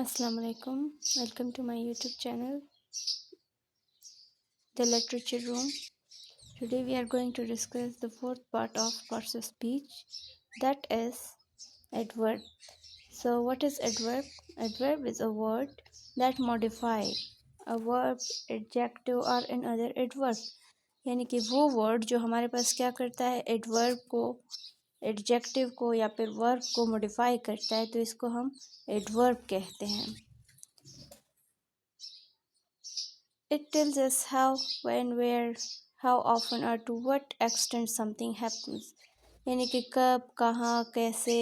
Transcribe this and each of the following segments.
Assalamu alaikum. Welcome to my YouTube channel, The Literature Room. Today we are going to discuss the fourth part of parts of speech, that is adverb. So what is adverb? Adverb is a word that modify a verb, adjective or another adverb. यानी कि वो word जो हमारे पास क्या करता है, adverb को, एडजेक्टिव को या फिर वर्ब को मॉडिफाई करता है, तो इसको हम एडवर्ब कहते हैं. It tells us how, when, where, how often or to what extent something happens. यानी कि कब, कहाँ, कैसे,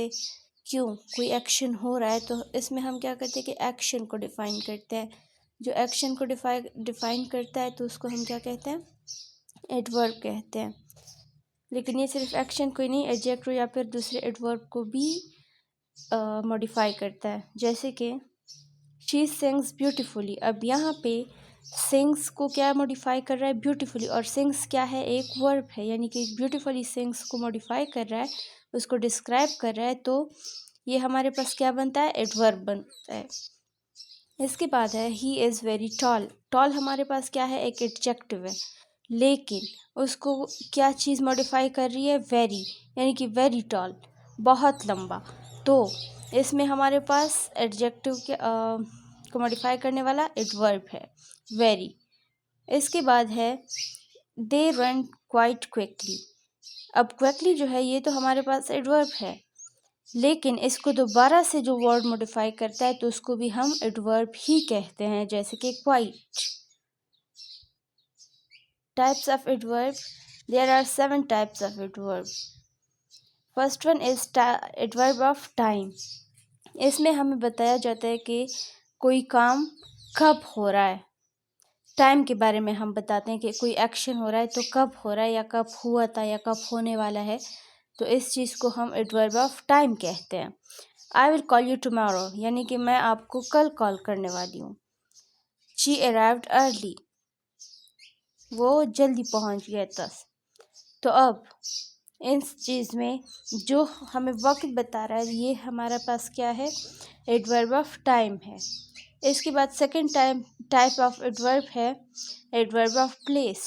क्यों कोई एक्शन हो रहा है, तो इसमें हम क्या करते हैं कि एक्शन को डिफाइन करते हैं. जो एक्शन को डिफाइन करता है तो उसको हम क्या कहते हैं, एडवर्ब कहते हैं. लेकिन ये सिर्फ एक्शन को ही नहीं, एडजेक्टिव या फिर दूसरे एडवर्ब को भी मॉडिफाई करता है. जैसे कि शी सिंग्स ब्यूटिफुली. अब यहाँ पे सिंग्स को क्या मॉडिफाई कर रहा है, ब्यूटीफुली. और सिंग्स क्या है, एक वर्ब है, यानी कि ब्यूटीफुली सिंग्स को मॉडिफाई कर रहा है, उसको डिस्क्राइब कर रहा है, तो ये हमारे पास क्या बनता है, एडवर्ब बनता है. इसके बाद है he is very tall. Tall हमारे पास क्या है, एक एडजेक्टिव है, लेकिन उसको क्या चीज़ मॉडिफाई कर रही है, वेरी, यानी कि वेरी टॉल, बहुत लंबा. तो इसमें हमारे पास एडजेक्टिव के को मॉडिफाई करने वाला एडवर्ब है, वेरी. इसके बाद है दे रन क्वाइट क्विकली. अब क्विकली जो है ये तो हमारे पास एडवर्ब है, लेकिन इसको दोबारा से जो वर्ड मॉडिफाई करता है तो उसको भी हम एडवर्ब ही कहते हैं, जैसे कि quite. Types of adverb, there are 7 types of adverb. First one is adverb of time. इसमें हमें बताया जाता है कि कोई काम कब हो रहा है, टाइम के बारे में हम बताते हैं कि कोई एक्शन हो रहा है तो कब हो रहा है, या कब हुआ था, या कब होने वाला है, तो इस चीज़ को हम एडवर्ब ऑफ टाइम कहते हैं. I will call you tomorrow, यानी कि मैं आपको कल कॉल करने वाली हूँ. शी अराइव्ड अर्ली, वो जल्दी पहुँच गया 10. तो अब इस चीज़ में जो हमें वक्त बता रहा है, ये हमारे पास क्या है, एडवर्ब ऑफ टाइम है. इसके बाद सेकंड टाइप ऑफ एडवर्ब है adverb of place.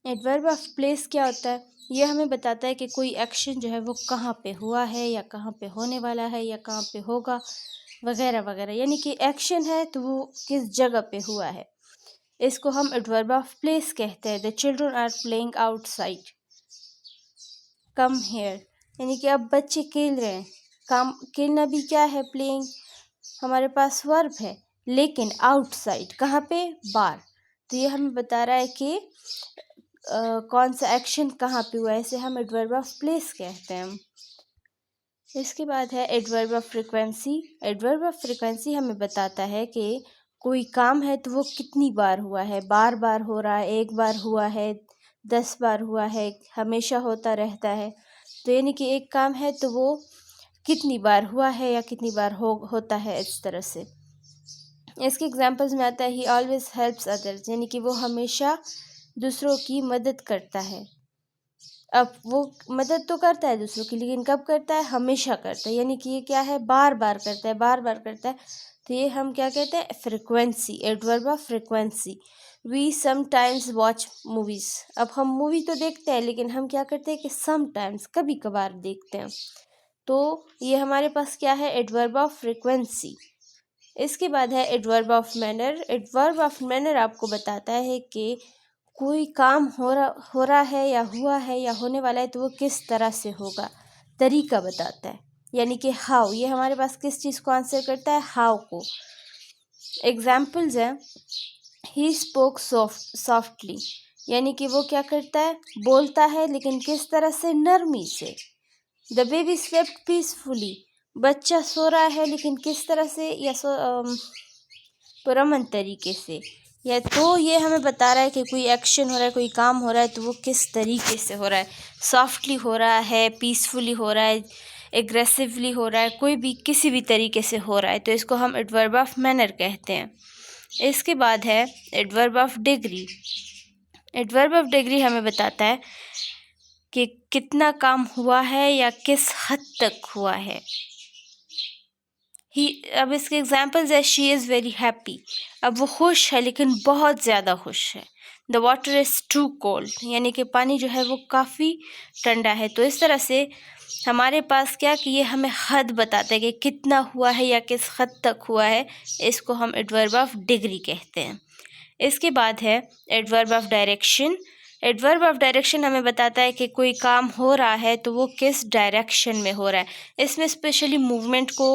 Adverb of place क्या होता है, ये हमें बताता है कि कोई एक्शन जो है वो कहाँ पे हुआ है, या कहाँ पे होने वाला है, या कहाँ पे होगा, वगैरह वगैरह. यानी कि एक्शन है तो वो किस जगह पे हुआ है, इसको हम एडवर्ब ऑफ प्लेस कहते हैं. The children are playing outside, come here, यानी कि अब बच्चे खेल रहे हैं. काम खेलना भी क्या है, प्लेइंग हमारे पास वर्ब है, लेकिन आउटसाइड कहाँ पे, बाहर. तो ये हमें बता रहा है कि कौन सा एक्शन कहाँ पे हुआ है, इसे हम एडवर्ब ऑफ प्लेस कहते हैं. इसके बाद है adverb of frequency. Adverb of frequency हमें बताता है कि कोई काम है तो वो कितनी बार हुआ है, बार बार हो रहा है, एक बार हुआ है, 10 बार हुआ है, हमेशा होता रहता है. तो यानी कि एक काम है तो वो कितनी बार हुआ है या कितनी बार होता है, इस तरह से. इसके एग्जांपल्स में आता है ही ऑलवेज हेल्प्स अदर्स, यानी कि वो हमेशा दूसरों की मदद करता है. अब वो मदद तो करता है दूसरों की, लेकिन कब करता है, हमेशा करता है, यानी कि ये क्या है, बार बार करता है, बार बार करता है. तो ये हम क्या कहते हैं, frequency, adverb of frequency. We sometimes watch movies. अब हम मूवी तो देखते हैं, लेकिन हम क्या करते हैं कि समटाइम्स, कभी कभार देखते हैं. तो ये हमारे पास क्या है, एडवर्ब ऑफ फ्रिक्वेंसी. इसके बाद है adverb of manner. Adverb of manner आपको बताता है कि कोई काम हो रहा है, या हुआ है, या होने वाला है, तो वो किस तरह से होगा, तरीका बताता है. यानी कि हाउ, ये हमारे पास किस चीज़ को आंसर करता है, हाउ को. एग्जाम्पल्स हैं ही स्पोक सॉफ्टली, यानी कि वो क्या करता है, बोलता है, लेकिन किस तरह से, नरमी से. द बेबी स्लेप्ट पीसफुली, बच्चा सो रहा है, लेकिन किस तरह से, या पुरअमन तरीके से. या तो ये हमें बता रहा है कि कोई एक्शन हो रहा है, कोई काम हो रहा है, तो वो किस तरीके से हो रहा है, सॉफ्टली हो रहा है, पीसफुली हो रहा है, एग्रेसिवली हो रहा है, कोई भी किसी भी तरीके से हो रहा है, तो इसको हम एडवर्ब ऑफ मैनर कहते हैं. इसके बाद है adverb of degree. Adverb of degree हमें बताता है कि कितना काम हुआ है, या किस हद तक हुआ है. ही, अब इसके एग्जाम्पल्स है शी इज़ वेरी हैप्पी, अब वो खुश है लेकिन बहुत ज़्यादा खुश है। The water is too cold, यानी कि पानी जो है वो काफ़ी ठंडा है। तो इस तरह से हमारे पास क्या कि ये हमें हद बताता है कि कितना हुआ है या किस हद तक हुआ है, इसको हम एडवर्ब ऑफ डिग्री कहते हैं। इसके बाद है adverb of direction. Adverb of direction हमें बताता है कि कोई काम हो रहा है तो वो किस डायरेक्शन में हो रहा है। इसमें स्पेशली मूवमेंट को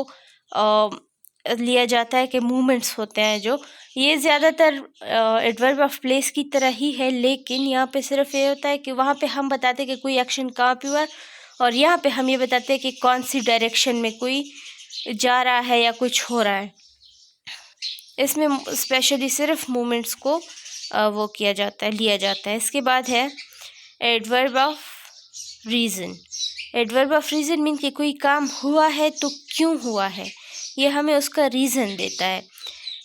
लिया जाता है कि मूवमेंट्स होते हैं जो, ये ज़्यादातर एडवर्ब ऑफ प्लेस की तरह ही है, लेकिन यहाँ पे सिर्फ ये होता है कि वहाँ पे हम बताते हैं कि कोई एक्शन कहाँ पे हुआ, और यहाँ पे हम ये बताते हैं कि कौन सी डायरेक्शन में कोई जा रहा है या कुछ हो रहा है। इसमें स्पेशली सिर्फ मूवमेंट्स को वो किया जाता है, लिया जाता है। इसके बाद है adverb of reason. Adverb of reason mean कि कोई काम हुआ है तो क्यों हुआ है, ये हमें उसका रीज़न देता है।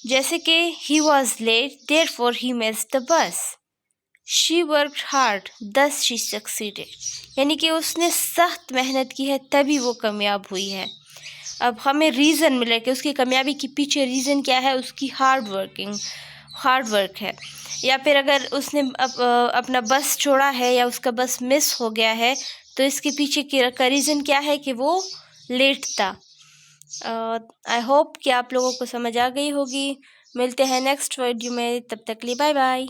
जैसे कि he was late therefore he missed the bus, she worked hard thus she succeeded, यानी कि उसने सख्त मेहनत की है तभी वो कामयाब हुई है। अब हमें रीज़न मिला कि उसकी कामयाबी के पीछे रीज़न क्या है, उसकी हार्ड वर्क है। या फिर अगर उसने अपना बस छोड़ा है या उसका बस मिस हो गया है तो इसके पीछे का रीज़न क्या है कि वो लेट था। आई होप कि आप लोगों को समझ आ गई होगी। मिलते हैं नेक्स्ट वीडियो में, तब तक के लिए बाय बाय।